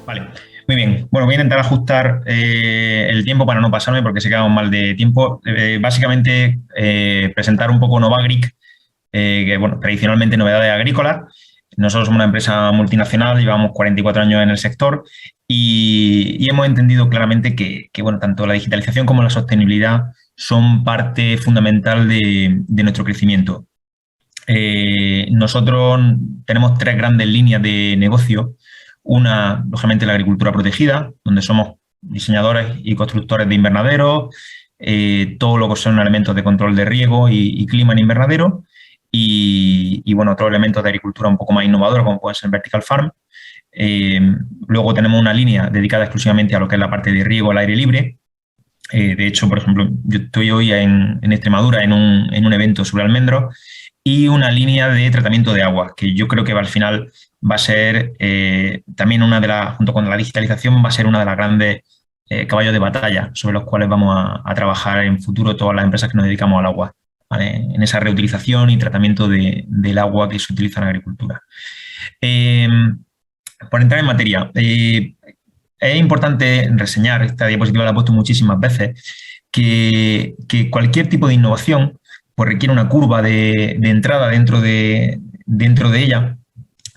Vale, muy bien. Bueno, voy a intentar ajustar el tiempo para no pasarme porque sé que vamos mal de tiempo. Básicamente, presentar un poco Novagric, que bueno, tradicionalmente novedades agrícolas. Nosotros somos una empresa multinacional, llevamos 44 años en el sector y hemos entendido claramente que, bueno, tanto la digitalización como la sostenibilidad son parte fundamental de nuestro crecimiento. Nosotros tenemos tres grandes líneas de negocio. Una, lógicamente, la agricultura protegida, donde somos diseñadores y constructores de invernaderos, todo lo que son elementos de control de riego y clima en invernadero, bueno, otros elementos de agricultura un poco más innovadora, como puede ser Vertical Farm. Eh, Luego tenemos una línea dedicada exclusivamente a lo que es la parte de riego al aire libre. De hecho, por ejemplo, yo estoy hoy en Extremadura en un evento sobre almendros y una línea de tratamiento de agua, que yo creo que al final va a ser también una de las, junto con la digitalización, va a ser una de las grandes caballos de batalla sobre los cuales vamos a trabajar en futuro todas las empresas que nos dedicamos al agua, ¿vale? En esa reutilización y tratamiento del agua que se utiliza en la agricultura. Eh, por entrar en materia, es importante reseñar, esta diapositiva la he puesto muchísimas veces, que cualquier tipo de innovación pues requiere una curva de entrada dentro de ella,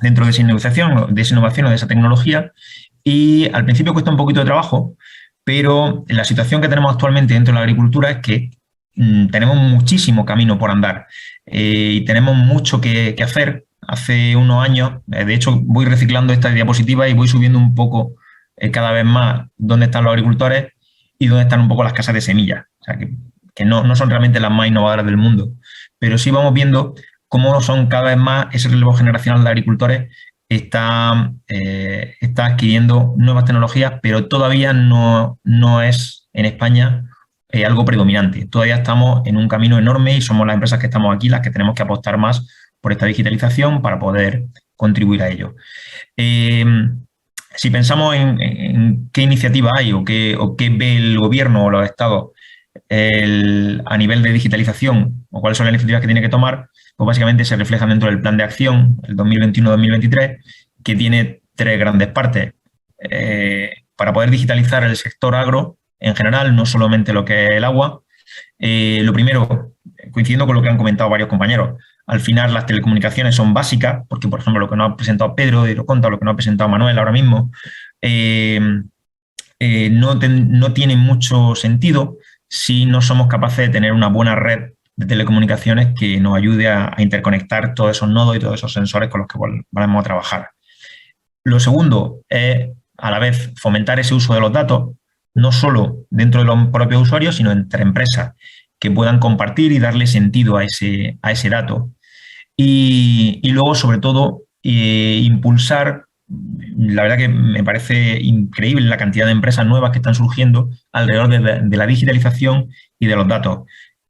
dentro de esa innovación o de esa tecnología, y al principio cuesta un poquito de trabajo, pero la situación que tenemos actualmente dentro de la agricultura es que tenemos muchísimo camino por andar y tenemos mucho que hacer. Hace unos años, de hecho, voy reciclando esta diapositiva y voy subiendo un poco cada vez más dónde están los agricultores y dónde están un poco las casas de semillas. O sea, que no son realmente las más innovadoras del mundo, pero sí vamos viendo cómo son cada vez más ese relevo generacional de agricultores está adquiriendo nuevas tecnologías, pero todavía no es en España algo predominante. Todavía estamos en un camino enorme y somos las empresas que estamos aquí las que tenemos que apostar más por esta digitalización para poder contribuir a ello. Si pensamos en qué iniciativa hay o qué ve el gobierno o los estados a nivel de digitalización o cuáles son las iniciativas que tiene que tomar, pues básicamente se reflejan dentro del plan de acción, el 2021-2023, que tiene tres grandes partes. Para poder digitalizar el sector agro en general, no solamente lo que es el agua. Lo primero, coincidiendo con lo que han comentado varios compañeros, al final las telecomunicaciones son básicas, porque por ejemplo lo que nos ha presentado Pedro de Iroconta, lo que nos ha presentado Manuel ahora mismo, no tiene mucho sentido si no somos capaces de tener una buena red de telecomunicaciones que nos ayude a interconectar todos esos nodos y todos esos sensores con los que vamos a trabajar. Lo segundo es, a la vez, fomentar ese uso de los datos, no solo dentro de los propios usuarios, sino entre empresas que puedan compartir y darle sentido a ese dato. Y luego, sobre todo, impulsar, la verdad que me parece increíble la cantidad de empresas nuevas que están surgiendo alrededor de la digitalización y de los datos.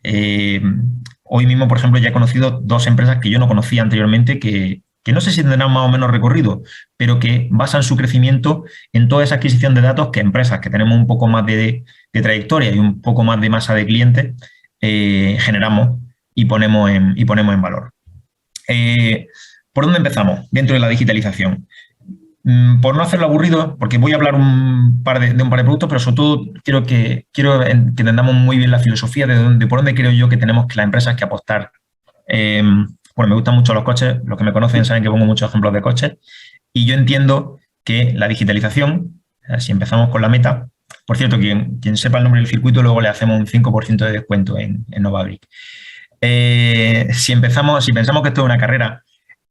Hoy mismo, por ejemplo, ya he conocido dos empresas que yo no conocía anteriormente que no sé si tendrán más o menos recorrido, pero que basan su crecimiento en toda esa adquisición de datos que empresas que tenemos un poco más de trayectoria y un poco más de masa de clientes generamos y ponemos en valor. ¿Por dónde empezamos dentro de la digitalización? Por no hacerlo aburrido, porque voy a hablar de un par de productos, pero sobre todo quiero que entendamos muy bien la filosofía de por dónde creo yo que tenemos que las empresas que apostar. Bueno, me gustan mucho los coches, los que me conocen saben que pongo muchos ejemplos de coches, y yo entiendo que la digitalización, si empezamos con la meta, por cierto, quien sepa el nombre del circuito, luego le hacemos un 5% de descuento en Novagric. Si pensamos que esto es una carrera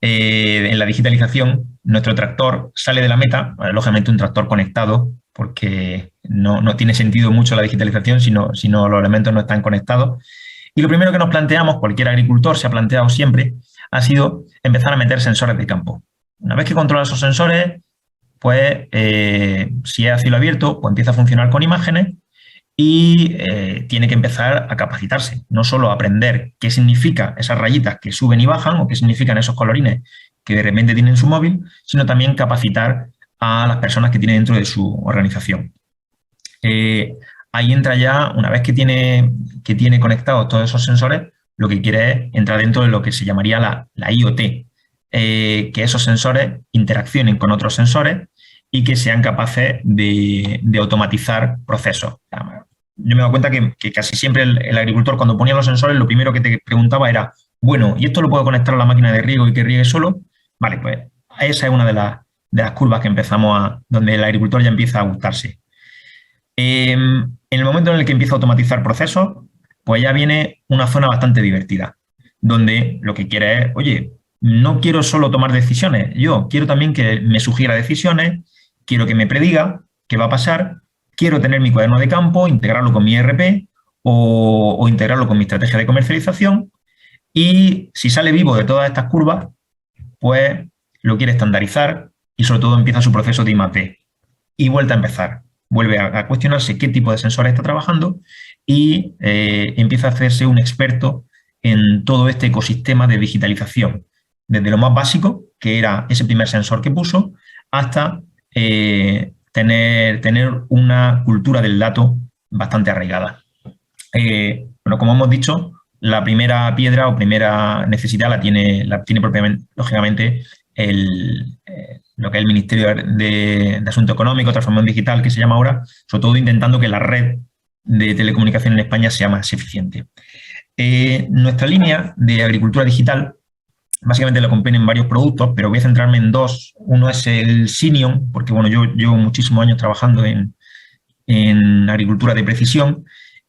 en la digitalización, nuestro tractor sale de la meta, lógicamente un tractor conectado, porque no tiene sentido mucho la digitalización si no los elementos no están conectados. Y lo primero que nos planteamos, cualquier agricultor se ha planteado siempre, ha sido empezar a meter sensores de campo. Una vez que controla esos sensores, pues si es a cielo abierto, pues empieza a funcionar con imágenes y tiene que empezar a capacitarse, no solo a aprender qué significa esas rayitas que suben y bajan o qué significan esos colorines que de repente tienen en su móvil, sino también capacitar a las personas que tiene dentro de su organización. Ahí entra ya, una vez que tiene conectados todos esos sensores, lo que quiere es entrar dentro de lo que se llamaría la IoT, que esos sensores interaccionen con otros sensores y que sean capaces de automatizar procesos. Yo me he dado cuenta que casi siempre el agricultor, cuando ponía los sensores, lo primero que te preguntaba era, bueno, ¿y esto lo puedo conectar a la máquina de riego y que riegue solo? Vale, pues esa es una de las curvas que donde el agricultor ya empieza a gustarse. En el momento en el que empieza a automatizar procesos, pues ya viene una zona bastante divertida, donde lo que quiere es, oye, no quiero solo tomar decisiones, yo quiero también que me sugiera decisiones, quiero que me prediga qué va a pasar, quiero tener mi cuaderno de campo, integrarlo con mi ERP o integrarlo con mi estrategia de comercialización, y si sale vivo de todas estas curvas, pues lo quiere estandarizar y sobre todo empieza su proceso de I+D. Y vuelve a empezar. Vuelve a cuestionarse qué tipo de sensores está trabajando y empieza a hacerse un experto en todo este ecosistema de digitalización. Desde lo más básico, que era ese primer sensor que puso, hasta tener una cultura del dato bastante arraigada. Bueno, como hemos dicho, la primera piedra o primera necesidad la tiene propiamente, lógicamente, lo que es el Ministerio de Asuntos Económicos, Transformación Digital, que se llama ahora, sobre todo intentando que la red de telecomunicación en España sea más eficiente. Nuestra línea de agricultura digital básicamente lo componen varios productos, pero voy a centrarme en dos. Uno es el Sinion, porque bueno, yo llevo muchísimos años trabajando en agricultura de precisión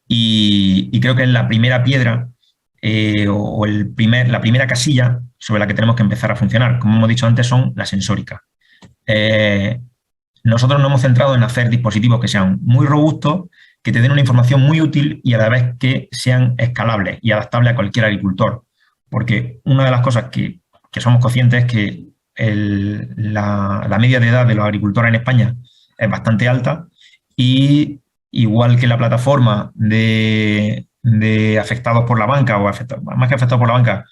y creo que es la primera piedra la primera casilla sobre la que tenemos que empezar a funcionar. Como hemos dicho antes, son la sensórica. Nosotros nos hemos centrado en hacer dispositivos que sean muy robustos, que te den una información muy útil y a la vez que sean escalables y adaptables a cualquier agricultor. Porque una de las cosas que somos conscientes es que la media de edad de los agricultores en España es bastante alta y igual que la plataforma de afectados por la banca, o más que afectados por la banca,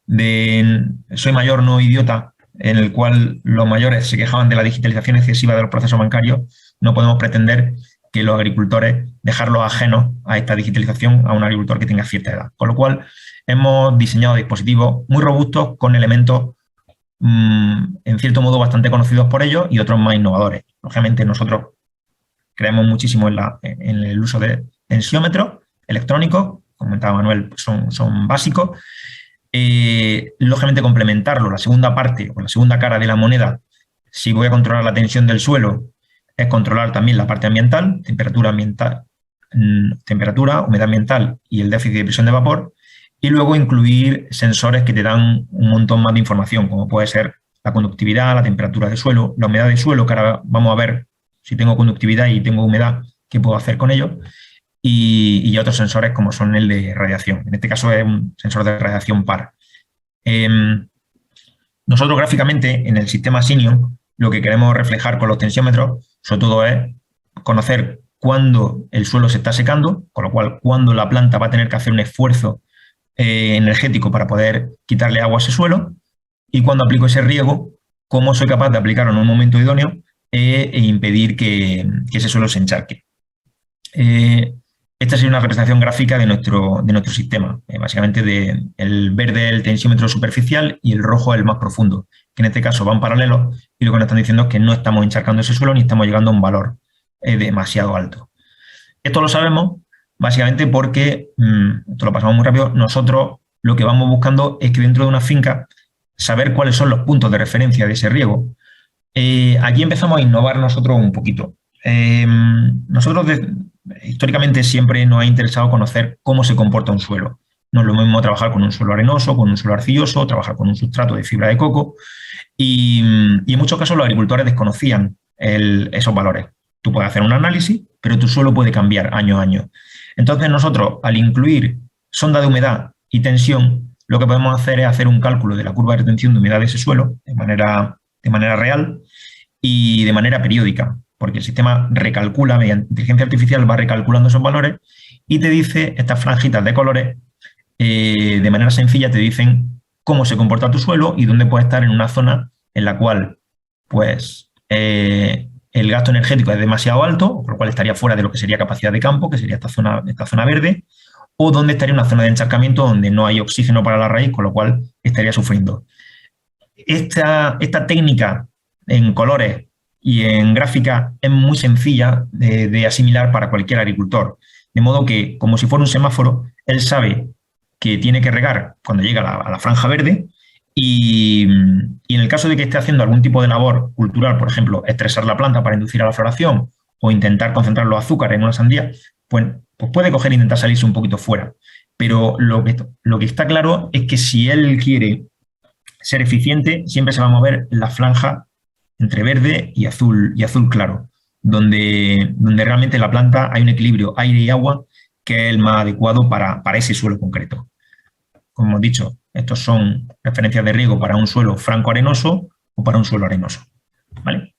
de Soy Mayor, no idiota, en el cual los mayores se quejaban de la digitalización excesiva de los procesos bancarios, no podemos pretender que los agricultores dejarlos ajenos a esta digitalización a un agricultor que tenga cierta edad. Con lo cual, hemos diseñado dispositivos muy robustos con elementos, en cierto modo, bastante conocidos por ellos y otros más innovadores. Lógicamente, nosotros creemos muchísimo en el uso de tensiómetros electrónicos, como comentaba Manuel, son básicos. Lógicamente, complementarlo, la segunda parte o la segunda cara de la moneda, si voy a controlar la tensión del suelo, es controlar también la parte ambiental, temperatura, humedad ambiental y el déficit de presión de vapor, y luego incluir sensores que te dan un montón más de información, como puede ser la conductividad, la temperatura del suelo, la humedad del suelo, que ahora vamos a ver si tengo conductividad y tengo humedad, qué puedo hacer con ello, y otros sensores como son el de radiación. En este caso es un sensor de radiación par. Nosotros gráficamente en el sistema Sinion lo que queremos reflejar con los tensiómetros sobre todo es conocer cuándo el suelo se está secando, con lo cual cuándo la planta va a tener que hacer un esfuerzo energético para poder quitarle agua a ese suelo, y cuando aplico ese riego, cómo soy capaz de aplicarlo en un momento idóneo e impedir que ese suelo se encharque. Esta sería una representación gráfica de nuestro sistema. Básicamente el verde es el tensiómetro superficial y el rojo es el más profundo, que en este caso van paralelos y lo que nos están diciendo es que no estamos encharcando ese suelo ni estamos llegando a un valor demasiado alto. Esto lo sabemos básicamente porque, esto lo pasamos muy rápido, nosotros lo que vamos buscando es que dentro de una finca saber cuáles son los puntos de referencia de ese riego. Aquí empezamos a innovar nosotros un poquito. Nosotros históricamente siempre nos ha interesado conocer cómo se comporta un suelo. No es lo mismo trabajar con un suelo arenoso, con un suelo arcilloso, trabajar con un sustrato de fibra de coco y en muchos casos los agricultores desconocían esos valores. Tú puedes hacer un análisis, pero tu suelo puede cambiar año a año. Entonces nosotros, al incluir sonda de humedad y tensión, lo que podemos hacer es hacer un cálculo de la curva de retención de humedad de ese suelo de manera real y de manera periódica, porque el sistema recalcula, mediante inteligencia artificial, va recalculando esos valores y te dice, estas franjitas de colores, de manera sencilla te dicen cómo se comporta tu suelo y dónde puede estar en una zona en la cual pues, el gasto energético es demasiado alto, con lo cual estaría fuera de lo que sería capacidad de campo, que sería esta zona verde, o donde estaría una zona de encharcamiento donde no hay oxígeno para la raíz, con lo cual estaría sufriendo. Esta técnica en colores y en gráfica es muy sencilla de asimilar para cualquier agricultor. De modo que, como si fuera un semáforo, él sabe que tiene que regar cuando llega a la franja verde y en el caso de que esté haciendo algún tipo de labor cultural, por ejemplo, estresar la planta para inducir a la floración o intentar concentrar los azúcares en una sandía, pues puede coger e intentar salirse un poquito fuera. Pero lo que está claro es que si él quiere ser eficiente, siempre se va a mover en la franja entre verde y azul claro, donde realmente en la planta hay un equilibrio aire y agua que es el más adecuado para ese suelo concreto. Como hemos dicho, estos son referencias de riego para un suelo franco-arenoso o para un suelo arenoso. ¿Vale?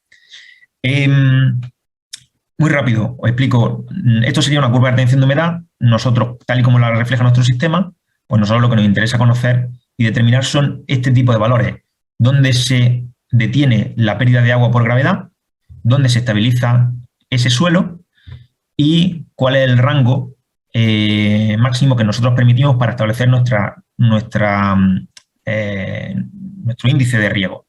Muy rápido, os explico. Esto sería una curva de retención de humedad. Nosotros, tal y como la refleja nuestro sistema, pues nosotros lo que nos interesa conocer y determinar son este tipo de valores, donde se detiene la pérdida de agua por gravedad, dónde se estabiliza ese suelo y cuál es el rango máximo que nosotros permitimos para establecer nuestro índice de riego.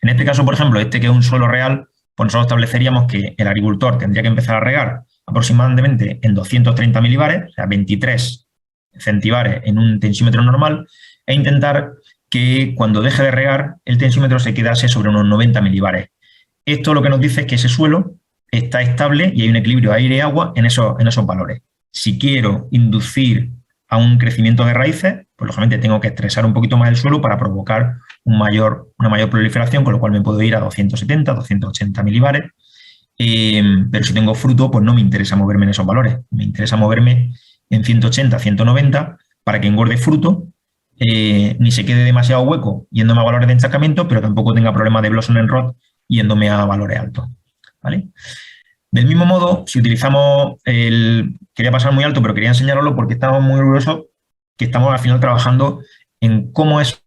En este caso, por ejemplo, este que es un suelo real, pues nosotros estableceríamos que el agricultor tendría que empezar a regar aproximadamente en 230 milibares, o sea, 23 centibares en un tensímetro normal, e intentar que cuando deje de regar el tensímetro se quedase sobre unos 90 milibares. Esto lo que nos dice es que ese suelo está estable y hay un equilibrio aire-agua en esos valores. Si quiero inducir a un crecimiento de raíces, pues lógicamente tengo que estresar un poquito más el suelo para provocar una mayor proliferación, con lo cual me puedo ir a 270, 280 milibares. Pero si tengo fruto, pues no me interesa moverme en esos valores. Me interesa moverme en 180, 190 para que engorde fruto, ni se quede demasiado hueco yéndome a valores de encharcamiento, pero tampoco tenga problemas de blossom and rot yéndome a valores altos. ¿Vale? Del mismo modo, si utilizamos quería pasar muy alto, pero quería enseñaroslo porque estamos muy orgullosos que estamos al final trabajando en cómo es.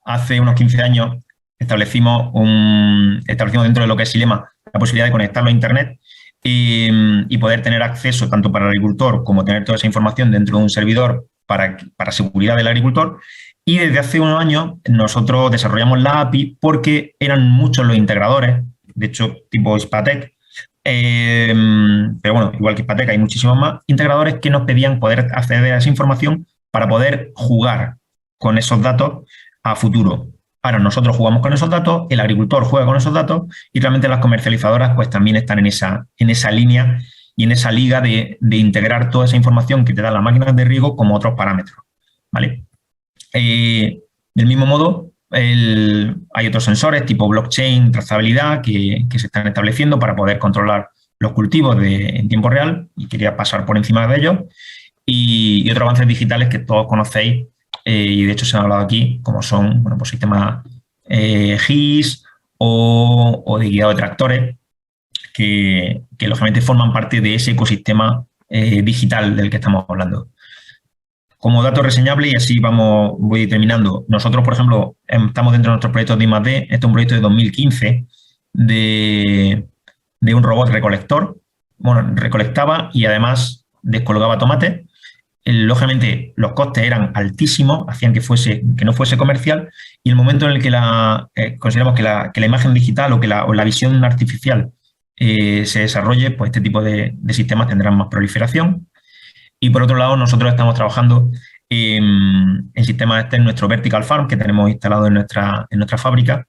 Hace unos 15 años establecimos dentro de lo que es Silema la posibilidad de conectarlo a Internet y poder tener acceso tanto para el agricultor como tener toda esa información dentro de un servidor para seguridad del agricultor. Y desde hace unos años nosotros desarrollamos la API porque eran muchos los integradores, de hecho tipo Hispatec, pero bueno, igual que Hispatec hay muchísimos más integradores que nos pedían poder acceder a esa información para poder jugar con esos datos a futuro. Ahora nosotros jugamos con esos datos, el agricultor juega con esos datos y realmente las comercializadoras pues también están en esa línea y en esa liga de integrar toda esa información que te dan las máquinas de riego como otros parámetros. ¿Vale? Del mismo modo, hay otros sensores tipo blockchain, trazabilidad que se están estableciendo para poder controlar los cultivos en tiempo real y quería pasar por encima de ellos. Y otros avances digitales que todos conocéis y de hecho se han hablado aquí, como son pues sistemas GIS o de guiado de tractores que lógicamente forman parte de ese ecosistema digital del que estamos hablando. Como dato reseñable, y así voy terminando, nosotros, por ejemplo, estamos dentro de nuestros proyectos de I+D. Este es un proyecto de 2015 de un robot recolector. Bueno, recolectaba y además descolgaba tomates. Lógicamente, los costes eran altísimos, hacían que no fuese comercial, y el momento en el que consideramos que la imagen digital o la visión artificial se desarrolle, pues este tipo de sistemas tendrán más proliferación. Y por otro lado, nosotros estamos trabajando en sistemas en nuestro Vertical Farm que tenemos instalado en nuestra fábrica.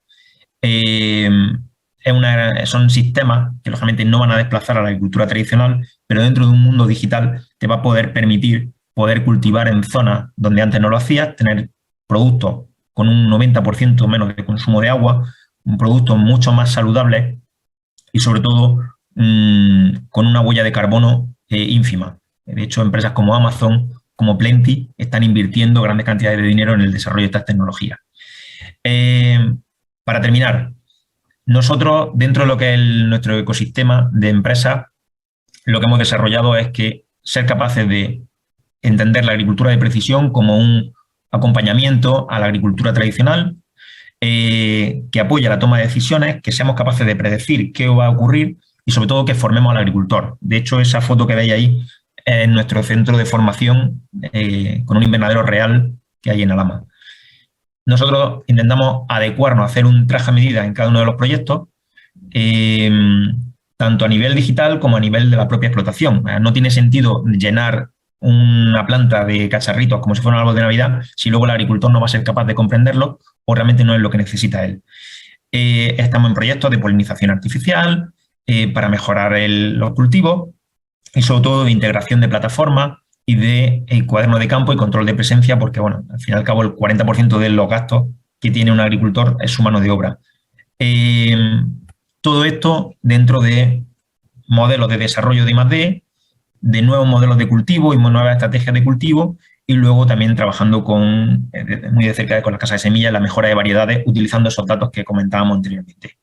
Son sistemas que lógicamente no van a desplazar a la agricultura tradicional, pero dentro de un mundo digital te va a poder permitir poder cultivar en zonas donde antes no lo hacías, tener productos con un 90% menos de consumo de agua, un producto mucho más saludable y sobre todo con una huella de carbono ínfima. De hecho, empresas como Amazon, como Plenty, están invirtiendo grandes cantidades de dinero en el desarrollo de estas tecnologías. Para terminar, nosotros, dentro de lo que es nuestro ecosistema de empresas, lo que hemos desarrollado es que ser capaces de entender la agricultura de precisión como un acompañamiento a la agricultura tradicional, que apoya la toma de decisiones, que seamos capaces de predecir qué va a ocurrir y sobre todo que formemos al agricultor. De hecho, esa foto que veis ahí en nuestro centro de formación con un invernadero real que hay en Alhama. nosotros intentamos adecuarnos, hacer un traje a medida en cada uno de los proyectos, tanto a nivel digital como a nivel de la propia explotación. No tiene sentido llenar una planta de cacharritos como si fuera un árbol de Navidad si luego el agricultor no va a ser capaz de comprenderlo o realmente no es lo que necesita él. Estamos en proyectos de polinización artificial para mejorar los cultivos y sobre todo de integración de plataformas y de cuaderno de campo y control de presencia, porque bueno, al fin y al cabo el 40% de los gastos que tiene un agricultor es su mano de obra. Todo esto dentro de modelos de desarrollo de I+D, de nuevos modelos de cultivo y nuevas estrategias de cultivo, y luego también trabajando muy de cerca con las casas de semillas, la mejora de variedades, utilizando esos datos que comentábamos anteriormente.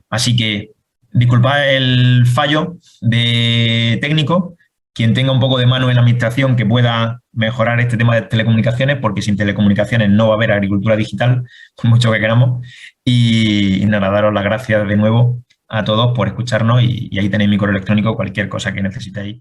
Así que, disculpad el fallo de técnico, quien tenga un poco de mano en la administración que pueda mejorar este tema de telecomunicaciones, porque sin telecomunicaciones no va a haber agricultura digital, por mucho que queramos. Y nada, daros las gracias de nuevo a todos por escucharnos y ahí tenéis mi correo electrónico, cualquier cosa que necesitéis.